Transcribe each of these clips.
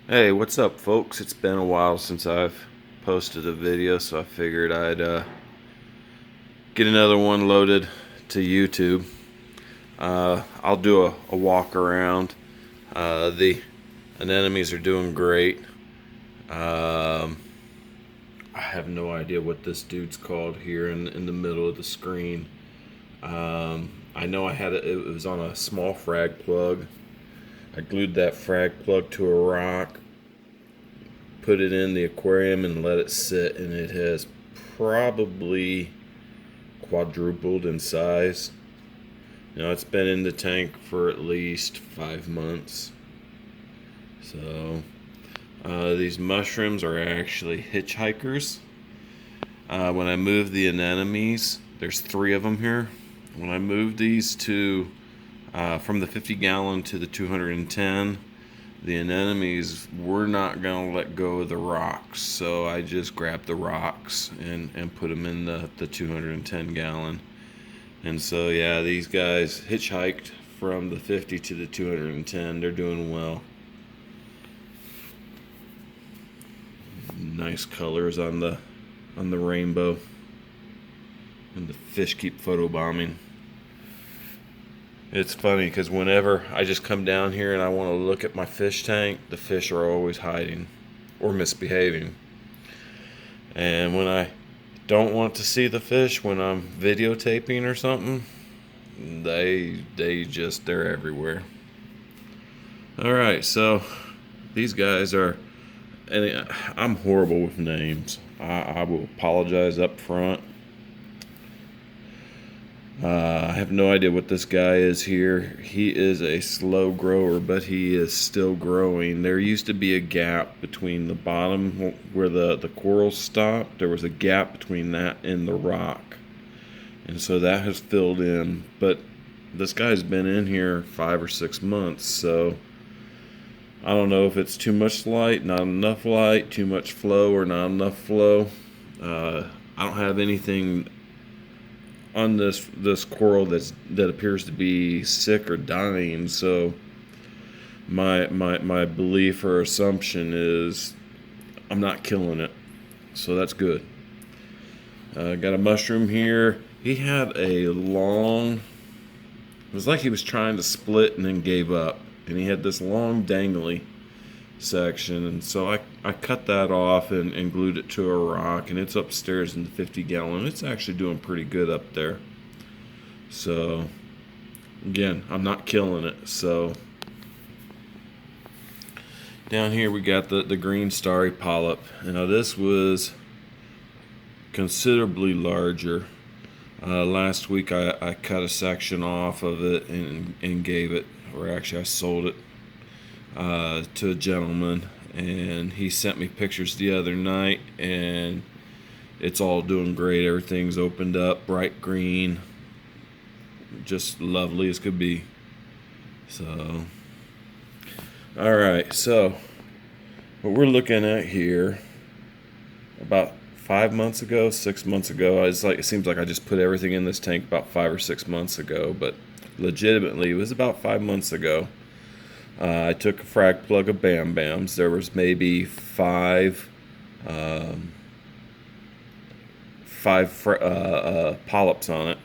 Hey, what's up, folks? It's been a while since I've posted a video, so I figured I'd get another one loaded to YouTube. I'll do a walk around. The anemones are doing great. Um, I have no idea what this dude's called here in the middle of the screen. I know it was on a small frag plug. I glued that frag plug to a rock, put it in the aquarium and let it sit, and it has probably quadrupled in size. It's been in the tank for at least 5 months. So these mushrooms are actually hitchhikers. When I moved the anemones, there's 3 of them here. When I moved these to from the 50-gallon to the 210, the anemones were not going to let go of the rocks, so I just grabbed the rocks and put them in the 210-gallon. And so, yeah, these guys hitchhiked from the 50 to the 210. They're doing well. Nice colors on the rainbow, and the fish keep photobombing. It's funny because whenever I just come down here and I want to look at my fish tank, the fish are always hiding or misbehaving. And when I don't want to see the fish, when I'm videotaping or something, they're everywhere. All right, so these guys are, and I'm horrible with names. I will apologize up front. I have no idea what this guy is here. He is a slow grower, but he is still growing. There used to be a gap between the bottom where the corals stopped. There was a gap between that and the rock. And so that has filled in. But this guy's been in here 5 or 6 months, so I don't know if it's too much light, not enough light, too much flow, or not enough flow. I don't have anything on this coral that appears to be sick or dying, so my belief or assumption is I'm not killing it, so that's good. Got a mushroom here. He had a long, it was like he was trying to split and then gave up, and he had this long dangly section, and so I cut that off and glued it to a rock, and it's upstairs in the 50-gallon. It's actually doing pretty good up there. So again, I'm not killing it. So down here we got the green starry polyp. Now this was considerably larger. Last week I cut a section off of it and gave it, or actually I sold it to a gentleman, and he sent me pictures the other night, and it's all doing great. Everything's opened up, bright green, just lovely as could be. So all right, so what we're looking at here, about 5 months ago, 6 months ago, it seems like I just put everything in this tank about 5 or 6 months ago, but legitimately it was about 5 months ago. I took a frag plug of Bam Bams. There was maybe five polyps on it,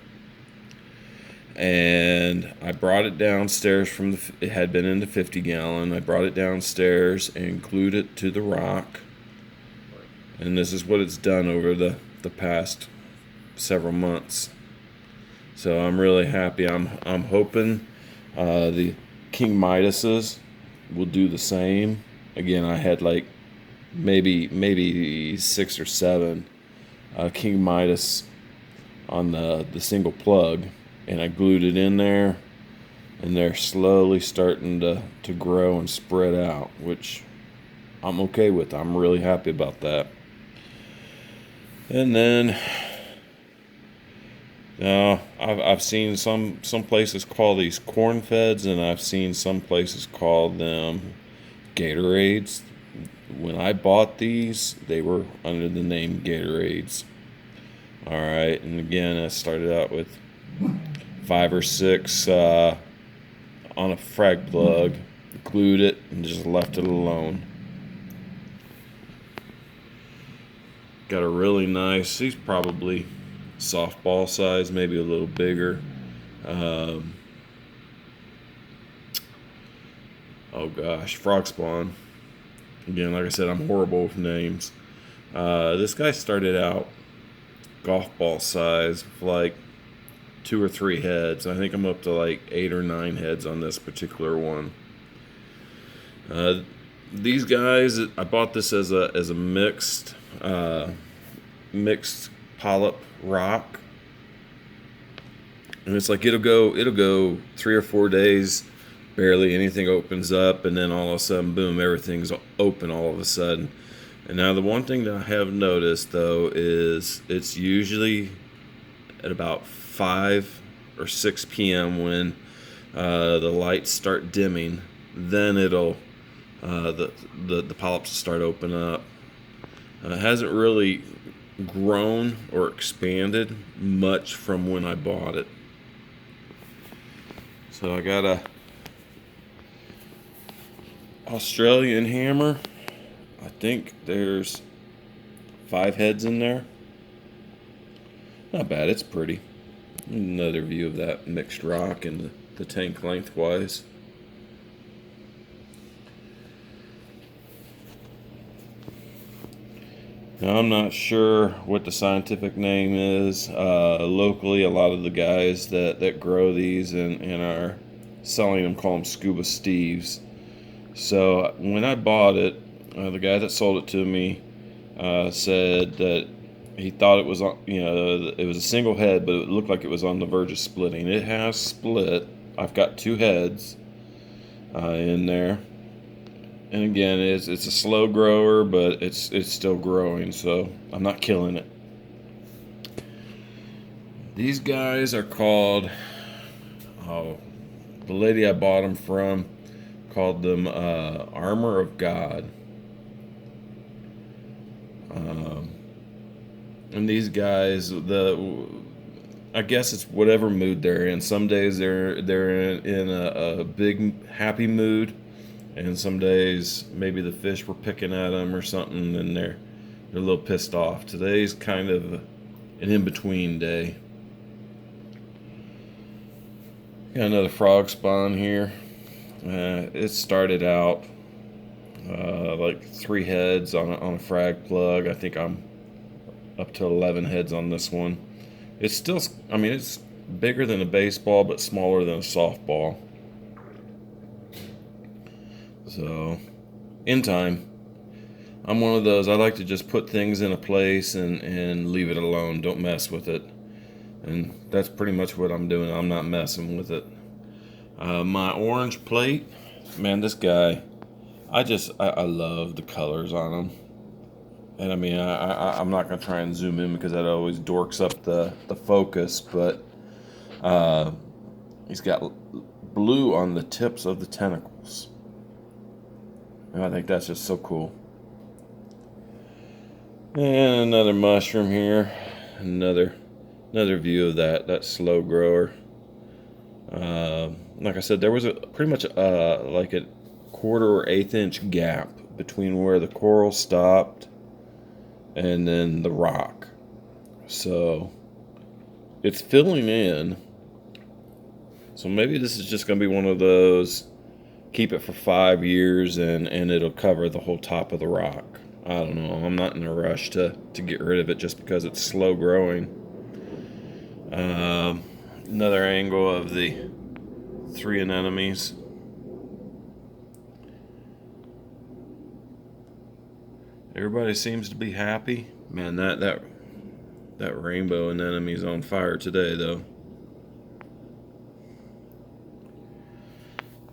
and I brought it downstairs it had been in the 50-gallon. I brought it downstairs and glued it to the rock, and this is what it's done over the past several months. So I'm really happy. I'm hoping the King Midases will do the same. Again, I had like maybe 6 or 7 King Midas on the single plug, and I glued it in there, and they're slowly starting to grow and spread out, which I'm okay with. I'm really happy about that. And then now, I've seen some places call these corn feds, and I've seen some places call them Gatorades. When I bought these, they were under the name Gatorades. All right, and again, I started out with 5 or 6 on a frag plug, glued it, and just left it alone. got a really nice, he's probably softball size, maybe a little bigger. Oh gosh, frog spawn. Again, like I said, I'm horrible with names. This guy started out golf ball size, like 2 or 3 heads. I think I'm up to like 8 or 9 heads on this particular one. These guys, I bought this as a mixed polyp rock, and it's like it'll go 3 or 4 days, barely anything opens up, and then all of a sudden, boom, everything's open all of a sudden. And now the one thing that I have noticed though is it's usually at about 5 or 6 p.m. when the lights start dimming, then it'll the polyps start opening up. It hasn't really grown or expanded much from when I bought it. So I got a Australian hammer. I think there's 5 heads in there. Not bad, it's pretty. Another view of that mixed rock and the tank lengthwise. Now, I'm not sure what the scientific name is. Locally, a lot of the guys that grow these and are selling them call them Scuba Steves. So when I bought it, the guy that sold it to me said that he thought it was on, it was a single head, but it looked like it was on the verge of splitting. It has split. I've got 2 heads in there. And again, it's a slow grower, but it's still growing, so I'm not killing it. These guys are called, the lady I bought them from called them Armor of God. And these guys, I guess it's whatever mood they're in. Some days they're in a big happy mood, and some days maybe the fish were picking at them or something, and they're a little pissed off. Today's kind of an in-between day. Got another frog spawn here. It started out like 3 heads on a frag plug. I think I'm up to 11 heads on this one. It's still, I mean, it's bigger than a baseball, but smaller than a softball. So, in time. I'm one of those, I like to just put things in a place and leave it alone. Don't mess with it. And that's pretty much what I'm doing. I'm not messing with it. My orange plate, man, this guy, I love the colors on him. And I mean, I'm not going to try and zoom in because that always dorks up the focus, but he's got blue on the tips of the tentacles. And I think that's just so cool. And another mushroom here. Another view of that slow grower. Like I said, there was pretty much like a 1/4 or 1/8 inch gap between where the coral stopped and then the rock. So it's filling in. So maybe this is just going to be one of those, keep it for 5 years and it'll cover the whole top of the rock. I don't know. I'm not in a rush to get rid of it just because it's slow growing. Another angle of the 3 anemones. Everybody seems to be happy. Man, that rainbow anemone's on fire today, though.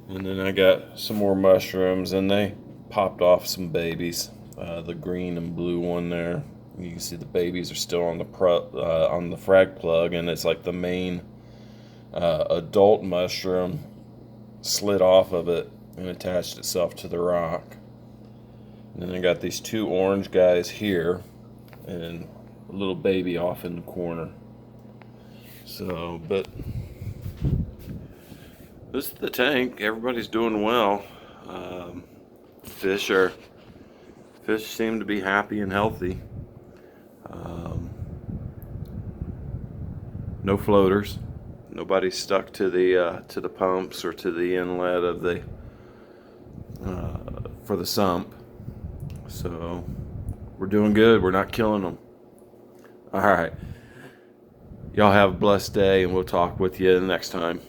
And then I got some more mushrooms, and they popped off some babies. The green and blue one there. You can see the babies are still on the frag plug, and it's like the main adult mushroom slid off of it and attached itself to the rock. And then I got these 2 orange guys here and a little baby off in the corner. So, but this is the tank. Everybody's doing well. Fish seem to be happy and healthy. No floaters. Nobody's stuck to the pumps or to the inlet of the for the sump. So we're doing good. We're not killing them. All right. Y'all have a blessed day, and we'll talk with you next time.